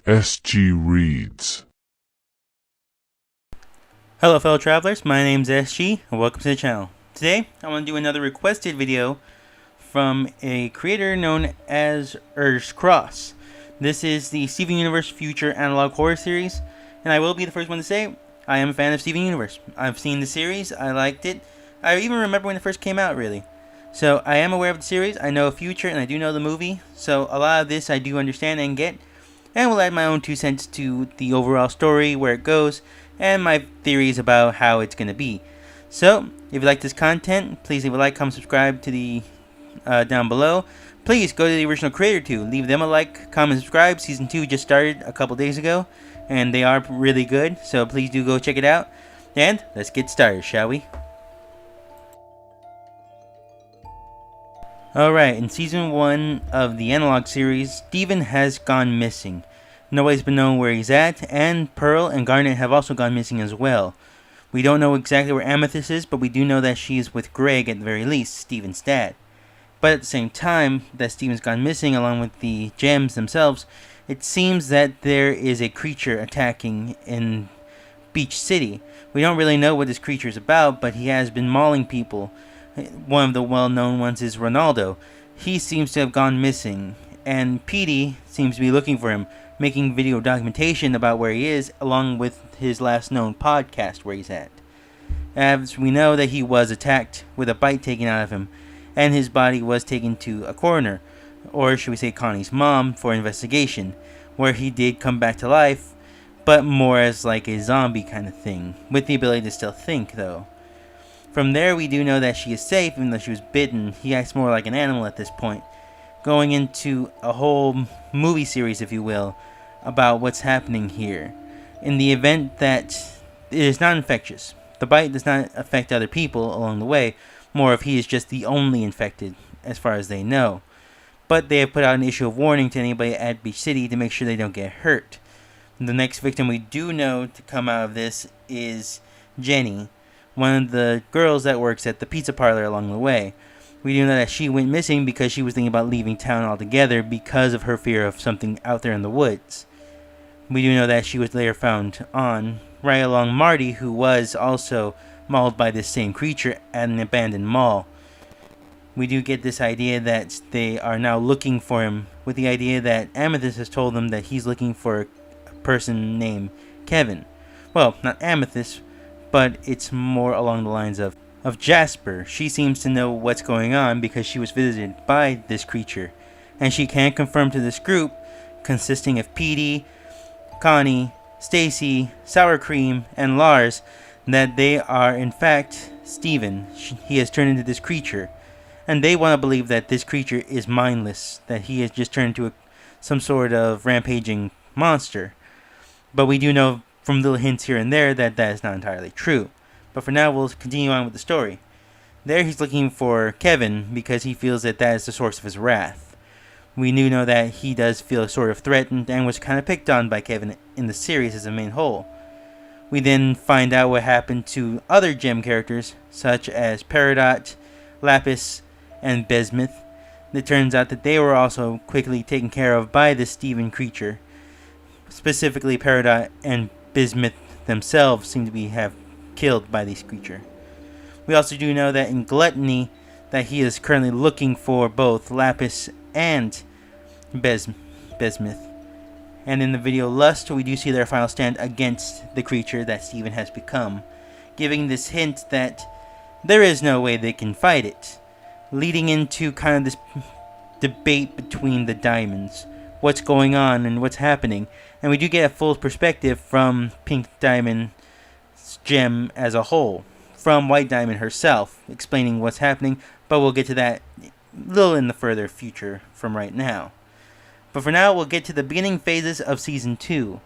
SG Reads. Hello fellow travelers, my name's SG and welcome to the channel. Today I want to do another requested video from a creator known as Cross. This is the Steven Universe Future analog horror series, and I will be the first one to say I am a fan of Steven Universe. I've seen the series, I liked it. I even remember when it first came out, really. So I am aware of the series, I know Future, and I do know the movie, so a lot of this I do understand and get, and will add my own 2 cents to the overall story, where it goes, and my theories about how it's going to be. So, if you like this content, please leave a like, comment, subscribe to the down below. Please go to the original creator too. Leave them a like, comment, subscribe. Season 2 just started a couple days ago, and they are really good, so please do go check it out. And let's get started, shall we? Alright, in Season 1 of the Analog series, Steven has gone missing. Nobody's been known where he's at, and Pearl and Garnet have also gone missing as well. We don't know exactly where Amethyst is, but we do know that she is with Greg at the very least, Steven's dad. But at the same time that Steven's gone missing along with the gems themselves, it seems that there is a creature attacking in Beach City. We don't really know what this creature is about, but he has been mauling people. One of the well-known ones is Ronaldo. He seems to have gone missing, and Petey seems to be looking for him, making video documentation about where he is, along with his last known podcast where he's at. As we know that he was attacked with a bite taken out of him, and his body was taken to a coroner, or should we say Connie's mom, for investigation, where he did come back to life, but more as like a zombie kind of thing, with the ability to still think though. From there we do know that she is safe, even though she was bitten. He acts more like an animal at this point, going into a whole movie series, if you will, about what's happening here. In the event that it is not infectious, the bite does not affect other people along the way, more if he is just the only infected, as far as they know. But they have put out an issue of warning to anybody at Beach City to make sure they don't get hurt. The next victim we do know to come out of this is Jenny, one of the girls that works at the pizza parlor along the way. We do know that she went missing because she was thinking about leaving town altogether because of her fear of something out there in the woods. We do know that she was later found on, right along Marty, who was also mauled by this same creature at an abandoned mall. We do get this idea that they are now looking for him, with the idea that Amethyst has told them that he's looking for a person named Kevin. Well, not Amethyst, but it's more along the lines of Jasper. She seems to know what's going on because she was visited by this creature, and she can confirm to this group, consisting of Petey, Connie, Stacy, Sour Cream, and Lars, that they are in fact Steven. He has turned into this creature, and they want to believe that this creature is mindless, that he has just turned into some sort of rampaging monster. But we do know from little hints here and there that that is not entirely true. But for now, we'll continue on with the story. There he's looking for Kevin because he feels that that is the source of his wrath. We do know that he does feel sort of threatened and was kind of picked on by Kevin in the series as a main whole. We then find out what happened to other gem characters such as Peridot, Lapis, and Bismuth. It turns out that they were also quickly taken care of by this Steven creature. Specifically, Peridot and Bismuth themselves seem to have killed by this creature. We also do know that in Gluttony that he is currently looking for both Lapis and Bismuth. And in the video Lust, we do see their final stand against the creature that Steven has become, giving this hint that there is no way they can fight it, leading into kind of this debate between the diamonds, what's going on and what's happening. And we do get a full perspective from Pink Diamond's gem as a whole, from White Diamond herself, explaining what's happening, but we'll get to that a little in the further future from right now. But for now, we'll get to the beginning phases of Season 2.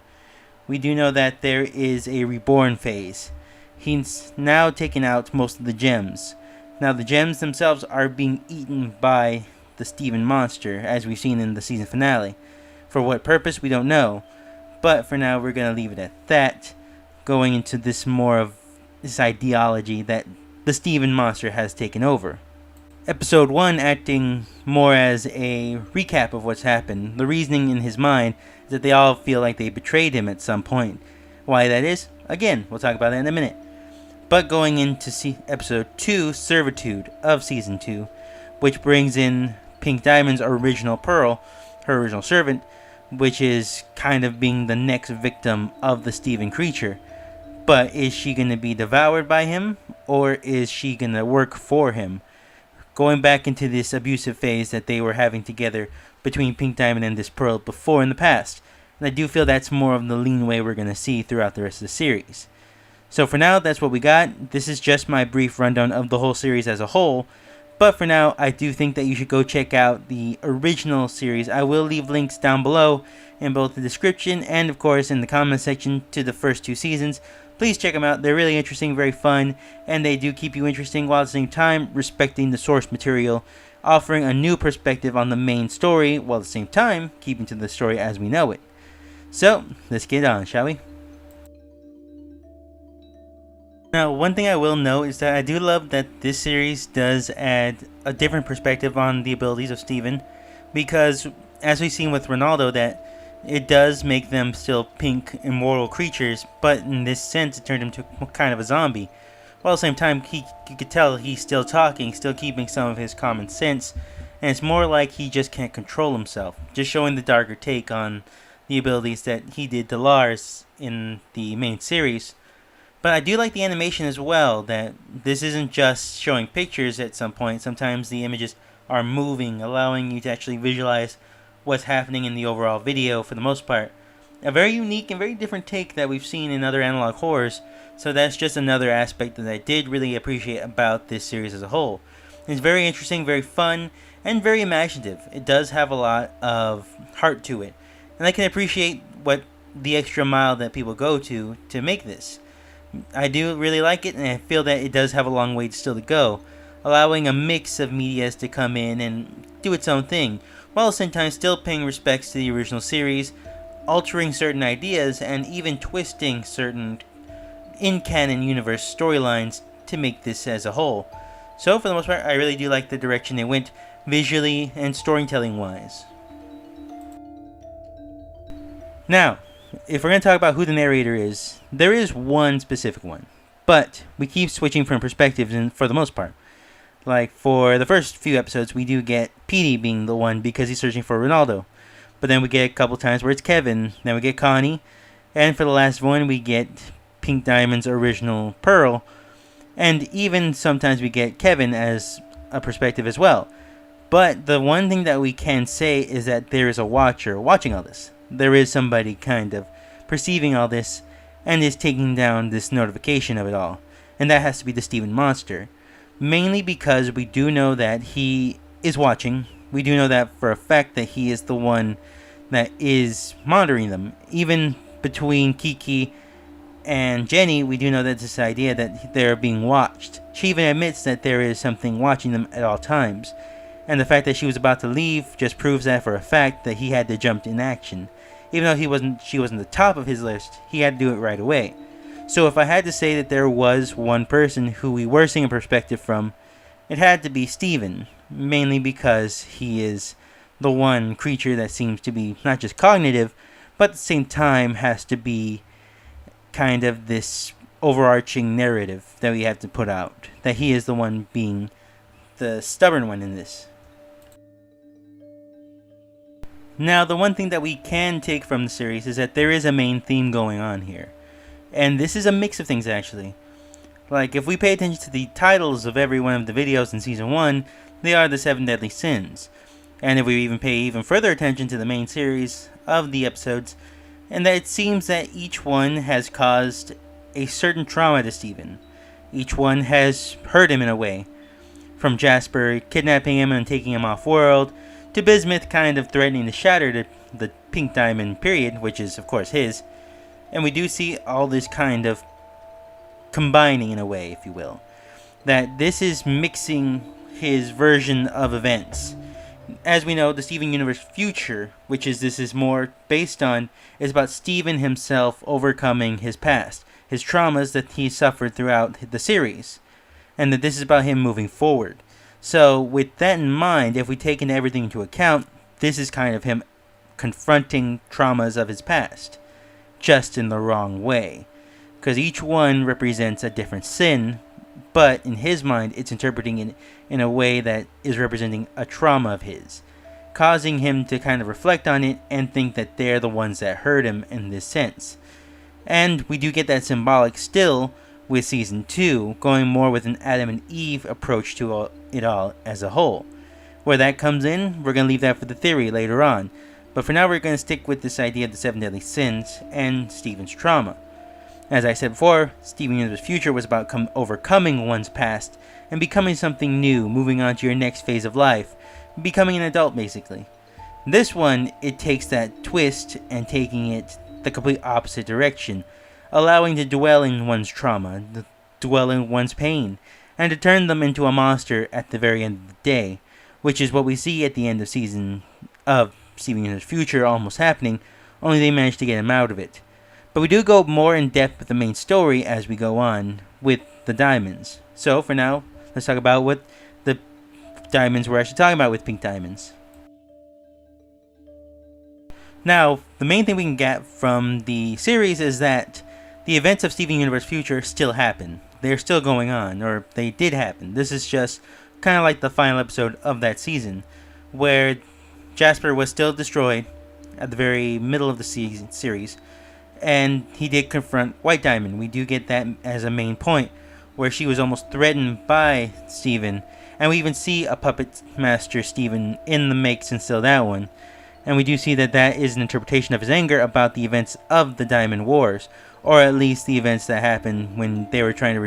We do know that there is a reborn phase. He's now taken out most of the gems. Now the gems themselves are being eaten by the Steven monster, as we've seen in the season finale. For what purpose, we don't know. But for now, we're going to leave it at that, going into this more of this ideology that the Steven monster has taken over. episode 1 acting more as a recap of what's happened. The reasoning in his mind is that they all feel like they betrayed him at some point. Why that is, again, we'll talk about that in a minute. But going into episode 2, Servitude of season 2, which brings in Pink Diamond's original Pearl, her original servant, which is kind of being the next victim of the Steven creature. But is she going to be devoured by him, or is she going to work for him? Going back into this abusive phase that they were having together between Pink Diamond and this Pearl before in the past. And I do feel that's more of the lean way we're going to see throughout the rest of the series. So for now, that's what we got. This is just my brief rundown of the whole series as a whole. But for now, I do think that you should go check out the original series. I will leave links down below in both the description and, of course, in the comment section to the first 2 seasons. Please check them out. They're really interesting, very fun, and they do keep you interesting while at the same time respecting the source material, offering a new perspective on the main story while at the same time keeping to the story as we know it. So, let's get on, shall we? Now, one thing I will note is that I do love that this series does add a different perspective on the abilities of Steven, because as we've seen with Ronaldo, that it does make them still pink, immortal creatures, but in this sense it turned him to kind of a zombie. While at the same time, you could tell he's still talking, still keeping some of his common sense, and it's more like he just can't control himself, just showing the darker take on the abilities that he did to Lars in the main series. But I do like the animation as well, that this isn't just showing pictures at some point. Sometimes the images are moving, allowing you to actually visualize what's happening in the overall video for the most part. A very unique and very different take that we've seen in other analog horrors, so that's just another aspect that I did really appreciate about this series as a whole. It's very interesting, very fun, and very imaginative. It does have a lot of heart to it, and I can appreciate what the extra mile that people go to make this. I do really like it, and I feel that it does have a long way still to go, allowing a mix of medias to come in and do its own thing, while at the same time still paying respects to the original series, altering certain ideas, and even twisting certain in-canon universe storylines to make this as a whole. So for the most part, I really do like the direction they went visually and storytelling-wise. Now, if we're going to talk about who the narrator is, there is one specific one, but we keep switching from perspectives for the most part. Like for the first few episodes, we do get Petey being the one because he's searching for Ronaldo, but then we get a couple times where it's Kevin, then we get Connie, and for the last one we get Pink Diamond's original Pearl, and even sometimes we get Kevin as a perspective as well. But the one thing that we can say is that there is a watcher watching all this. There is somebody kind of perceiving all this and is taking down this notification of it all. And that has to be the Steven monster. Mainly because we do know that he is watching. We do know that for a fact that he is the one that is monitoring them. Even between Kiki and Jenny, we do know that this idea that they're being watched. She even admits that there is something watching them at all times. And the fact that she was about to leave just proves that for a fact that he had to jump in action. Even though she wasn't the top of his list, he had to do it right away. So if I had to say that there was one person who we were seeing a perspective from, it had to be Steven. Mainly because he is the one creature that seems to be not just cognitive, but at the same time has to be kind of this overarching narrative that we have to put out. That he is the one being the stubborn one in this. Now, the one thing that we can take from the series is that there is a main theme going on here. And this is a mix of things, actually. Like, if we pay attention to the titles of every one of the videos in Season 1, they are the 7 Deadly Sins. And if we even pay even further attention to the main series of the episodes, and that it seems that each one has caused a certain trauma to Steven. Each one has hurt him in a way. From Jasper kidnapping him and taking him off-world, to Bismuth kind of threatening to shatter the Pink Diamond period, which is of course his. And we do see all this kind of combining in a way, if you will. That this is mixing his version of events. As we know, the stevenuniversefuture, which this is more based on, is about Steven himself overcoming his past, his traumas that he suffered throughout the series. And that this is about him moving forward. So with that in mind, if we take everything into account, this is kind of him confronting traumas of his past, just in the wrong way. Because each one represents a different sin, but in his mind, it's interpreting it in a way that is representing a trauma of his, causing him to kind of reflect on it and think that they're the ones that hurt him in this sense. And we do get that symbolic still with Season 2, going more with an Adam and Eve approach to it all as a whole. Where that comes in, we're going to leave that for the theory later on. But for now, we're going to stick with this idea of the 7 deadly sins and Steven's trauma. As I said before, Steven Universe's future was about overcoming one's past and becoming something new, moving on to your next phase of life, becoming an adult basically. This one, it takes that twist and taking it the complete opposite direction, allowing to dwell in one's trauma, to dwell in one's pain, and to turn them into a monster at the very end of the day, which is what we see at the end of Steven Universe's future almost happening, only they managed to get him out of it. But we do go more in depth with the main story as we go on with the diamonds. So for now, let's talk about what the diamonds we're actually talking about with pink diamonds. Now, the main thing we can get from the series is that the events of Steven Universe's future still happen. They're still going on, or they did happen. This is just kind of like the final episode of that season, where Jasper was still destroyed at the very middle of the series, and he did confront White Diamond. We do get that as a main point, where she was almost threatened by Steven, and we even see a puppet master Steven in the makes and still that one. And we do see that that is an interpretation of his anger about the events of the Diamond Wars, or at least the events that happened when they were trying to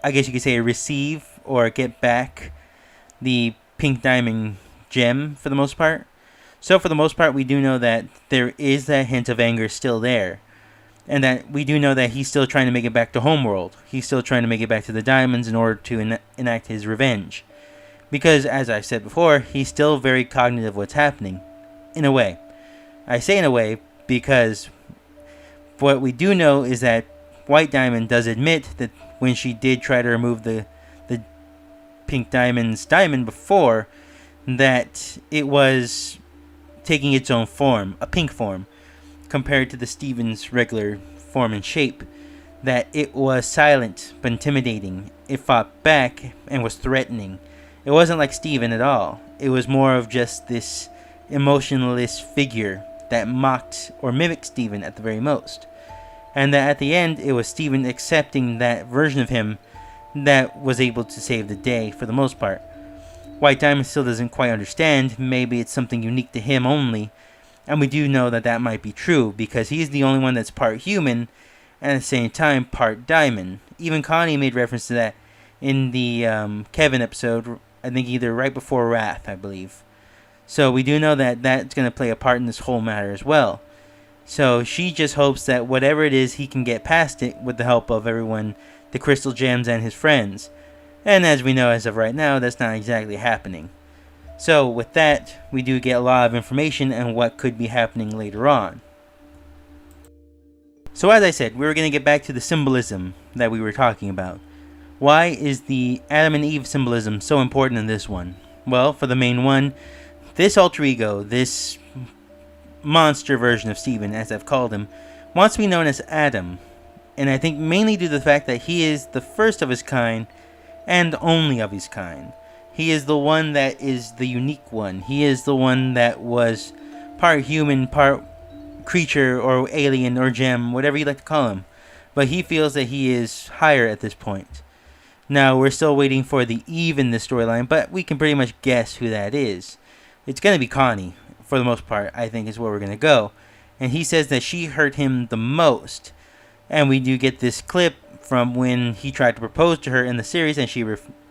I guess you could say receive or get back the pink diamond gem for the most part. So for the most part, we do know that there is that hint of anger still there. And that we do know that he's still trying to make it back to Homeworld. He's still trying to make it back to the diamonds in order to enact his revenge. Because, as I said before, he's still very cognitive of what's happening. In a way. I say in a way because what we do know is that White Diamond does admit that when she did try to remove the pink diamond's diamond before, that it was taking its own form, a pink form, compared to the Steven's regular form and shape. That it was silent but intimidating. It fought back and was threatening. It wasn't like Steven at all. It was more of just this emotionless figure that mocked or mimicked Steven at the very most. And that at the end, it was Steven accepting that version of him that was able to save the day for the most part. White Diamond still doesn't quite understand. Maybe it's something unique to him only. And we do know that that might be true, because he's the only one that's part human and at the same time part diamond. Even Connie made reference to that in the Kevin episode, I think either right before Wrath, I believe. So we do know that that's going to play a part in this whole matter as well. So she just hopes that whatever it is, he can get past it with the help of everyone, the Crystal Gems and his friends. And as we know as of right now, that's not exactly happening. So with that, we do get a lot of information on what could be happening later on. So as I said, we were going to get back to the symbolism that we were talking about. Why is the Adam and Eve symbolism so important in this one? Well, for the main one, this alter ego, this monster version of Steven, as I've called him, wants to be known as Adam. And I think mainly due to the fact that he is the first of his kind and only of his kind. He is the one that is the unique one. He is the one that was part human, part creature or alien or gem, whatever you like to call him. But he feels that he is higher at this point. Now, we're still waiting for the Eve in this storyline, but we can pretty much guess who that is. It's going to be Connie, for the most part, I think is where we're going to go. And he says that she hurt him the most. And we do get this clip from when he tried to propose to her in the series and she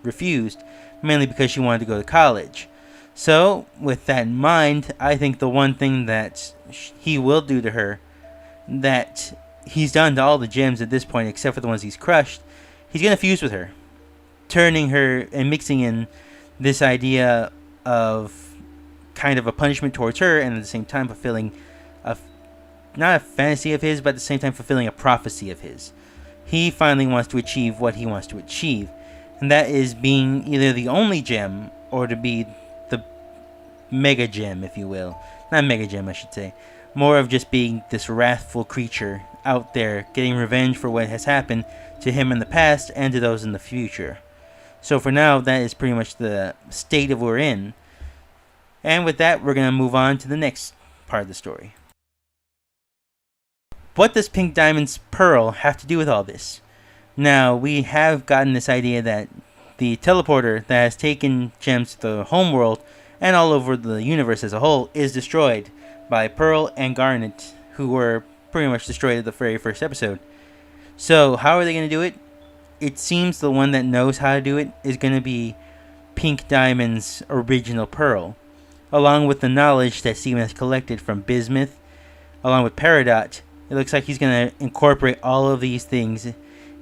refused, mainly because she wanted to go to college. So, with that in mind, I think the one thing that he will do to her, that he's done to all the gems at this point except for the ones he's crushed, he's going to fuse with her, turning her and mixing in this idea of kind of a punishment towards her and at the same time fulfilling not a fantasy of his, but at the same time fulfilling a prophecy of his. He finally wants to achieve what he wants to achieve. and that is being either the only gem or to be the mega gem, if you will. Not mega gem, I should say. More of just being this wrathful creature out there getting revenge for what has happened to him in the past and to those in the future. So for now, that is pretty much the state of we're in. And with that, we're going to move on to the next part of the story. What does Pink Diamond's pearl have to do with all this? Now, we have gotten this idea that the teleporter that has taken gems to the homeworld and all over the universe as a whole is destroyed by Pearl and Garnet, who were pretty much destroyed at the very first episode. So, how are they going to do it? It seems the one that knows how to do it is going to be Pink Diamond's original pearl, along with the knowledge that Steven has collected from Bismuth, along with Peridot. It looks like he's going to incorporate all of these things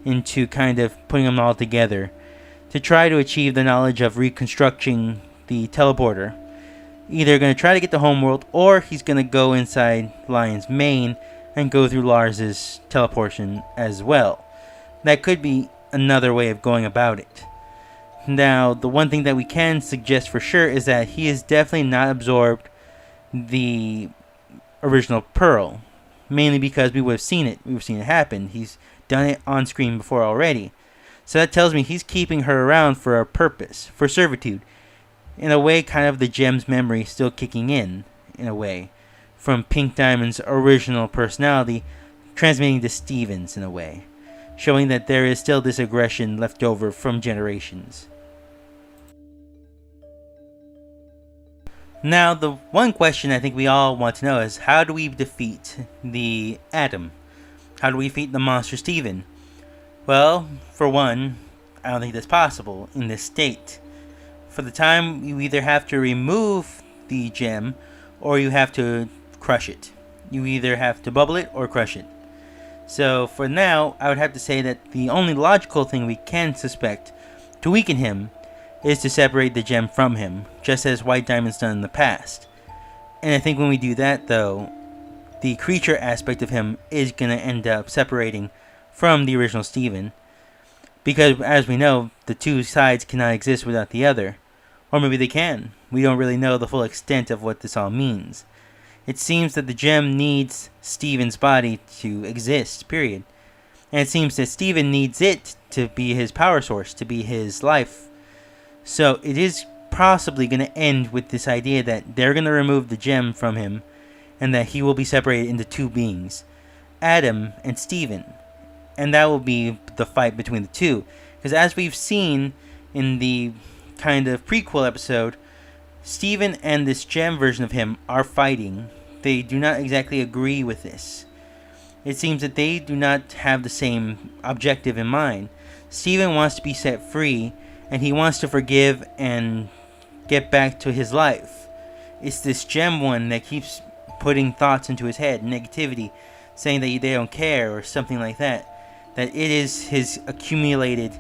into kind of putting them all together to try to achieve the knowledge of reconstructing the teleporter. Either going to try to get the homeworld, or he's going to go inside Lion's mane and go through Lars's teleportation as well. That could be another way of going about it. Now, the one thing that we can suggest for sure is that he has definitely not absorbed the original pearl, mainly because we would have seen it. We've seen it happen. He's done it on screen before already. So that tells me he's keeping her around for a purpose, for servitude. In a way, kind of the gem's memory still kicking in a way, from Pink Diamond's original personality transmitting to Steven's in a way, showing that there is still this aggression left over from generations. Now, the one question I think we all want to know is, how do we defeat the Atom? How do we defeat the monster Steven? Well, for one, I don't think that's possible in this state. For the time, you either have to remove the gem, or you have to crush it. You either have to bubble it or crush it. So for now, I would have to say that the only logical thing we can suspect to weaken him is to separate the gem from him, just as White Diamond's done in the past. And I think when we do that, though, the creature aspect of him is going to end up separating from the original Steven. Because, as we know, the two sides cannot exist without the other. Or maybe they can. We don't really know the full extent of what this all means. It seems that the gem needs Steven's body to exist, period. And it seems that Steven needs it to be his power source, to be his life. So it is possibly going to end with this idea that they're going to remove the gem from him, and that he will be separated into two beings, Adam and Steven. And that will be the fight between the two. Because as we've seen in the kind of prequel episode, Steven and this gem version of him are fighting. They do not exactly agree with this. It seems that they do not have the same objective in mind. Steven wants to be set free, and he wants to forgive and get back to his life. It's this gem one that keeps putting thoughts into his head, negativity, saying that they don't care or something like that. That it is his accumulated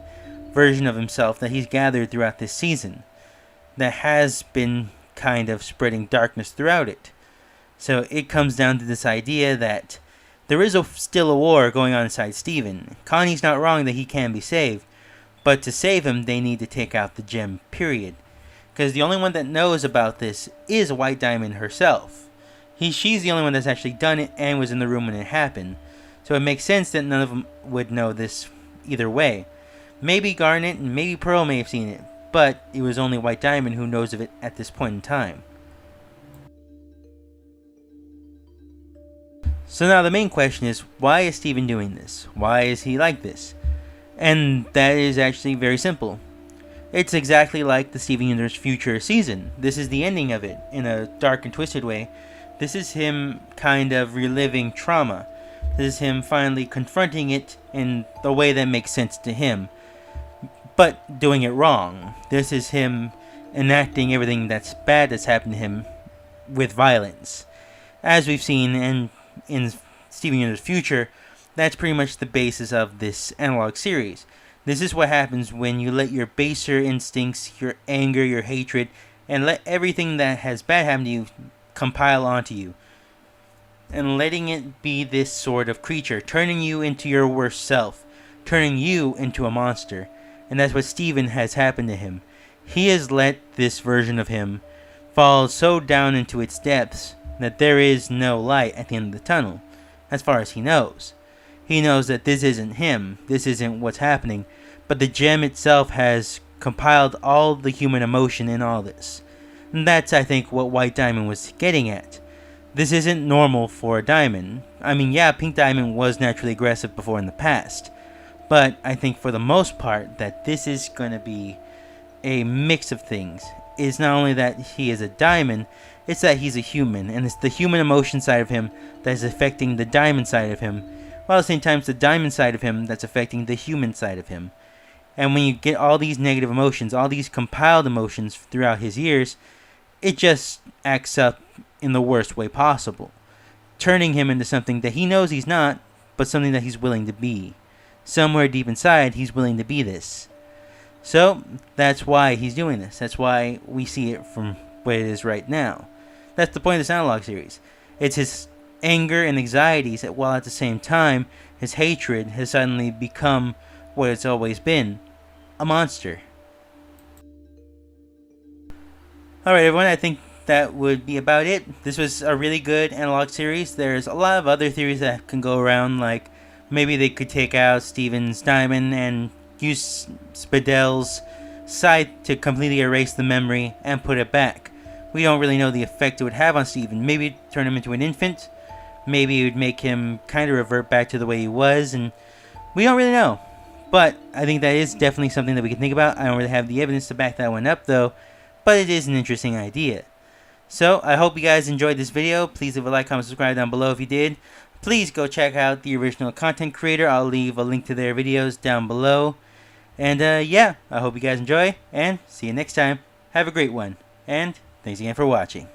version of himself that he's gathered throughout this season that has been kind of spreading darkness throughout it. So it comes down to this idea that there is still a war going on inside Steven. Connie's not wrong that he can be saved, but to save him they need to take out the gem, period. Because the only one that knows about this is White Diamond herself. She's the only one that's actually done it and was in the room when it happened. So it makes sense that none of them would know this either way. Maybe Garnet and maybe Pearl may have seen it, but it was only White Diamond who knows of it at this point in time. So now the main question is, why is Steven doing this? Why is he like this? And that is actually very simple. It's exactly like the stevenuniversefuture season. This is the ending of it, in a dark and twisted way. This is him kind of reliving trauma. This is him finally confronting it in the way that makes sense to him, but doing it wrong. This is him enacting everything that's bad that's happened to him with violence. As we've seen in Steven Universe's future, that's pretty much the basis of this analog series. This is what happens when you let your baser instincts, your anger, your hatred, and let everything that has bad happen to you compile onto you. And letting it be this sort of creature, turning you into your worst self, turning you into a monster. And that's what Steven has happened to him. He has let this version of him fall so down into its depths that there is no light at the end of the tunnel, as far as he knows. He knows that this isn't him, this isn't what's happening, but the gem itself has compiled all the human emotion in all this. And that's, I think, what White Diamond was getting at. This isn't normal for a diamond. I mean, yeah, Pink Diamond was naturally aggressive before in the past, but I think for the most part that this is going to be a mix of things. It's not only that he is a diamond, it's that he's a human, and it's the human emotion side of him that is affecting the diamond side of him, while at the same time it's the diamond side of him that's affecting the human side of him. And when you get all these negative emotions, all these compiled emotions throughout his years, it just acts up in the worst way possible, turning him into something that he knows he's not, but something that he's willing to be. Somewhere deep inside, he's willing to be this. So, that's why he's doing this. That's why we see it from what it is right now. That's the point of this analog series. It's his anger and anxieties, while at the same time, his hatred has suddenly become what it's always been, a monster. Alright everyone, I think that would be about it. This was a really good analog series. There's a lot of other theories that can go around, like maybe they could take out Steven's diamond and use Spadel's side to completely erase the memory and put it back. We don't really know the effect it would have on Steven. Maybe turn him into an infant. Maybe it would make him kind of revert back to the way he was, and we don't really know. But I think that is definitely something that we can think about. I don't really have the evidence to back that one up though, but it is an interesting idea. So, I hope you guys enjoyed this video. Please leave a like, comment, subscribe down below if you did. Please go check out the original content creator. I'll leave a link to their videos down below. And yeah, I hope you guys enjoy, and see you next time. Have a great one, and thanks again for watching.